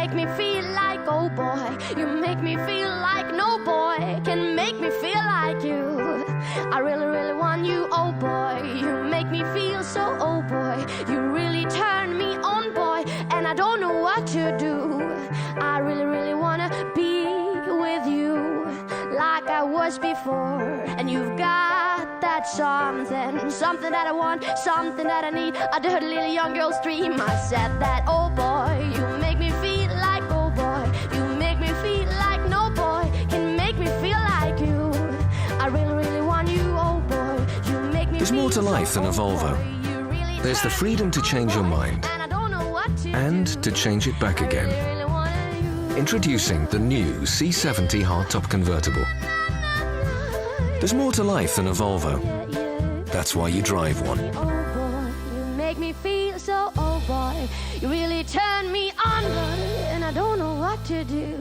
make me feel like, oh boy, you make me feel like no boy can make me feel like you. I really, really want you, oh boy, you make me feel so, oh boy, you really turn me on, boy, and I don't know what to do. I really, really wanna be with you like I was before, and you've got that something that I want, something that I need, a dirty little young girl's dream. I said that, oh boy, you make me feel like, oh boy, you make me feel like no boy can make me feel like you. I really, really want you, oh boy, you make me. There's more to life than a Volvo. There's the freedom to change your mind and to change it back again. Introducing the new C70 hardtop convertible. There's more to life than a Volvo. That's why you drive one. Oh boy, you make me feel so, oh boy, you really turn me on, boy, and I don't know what to do.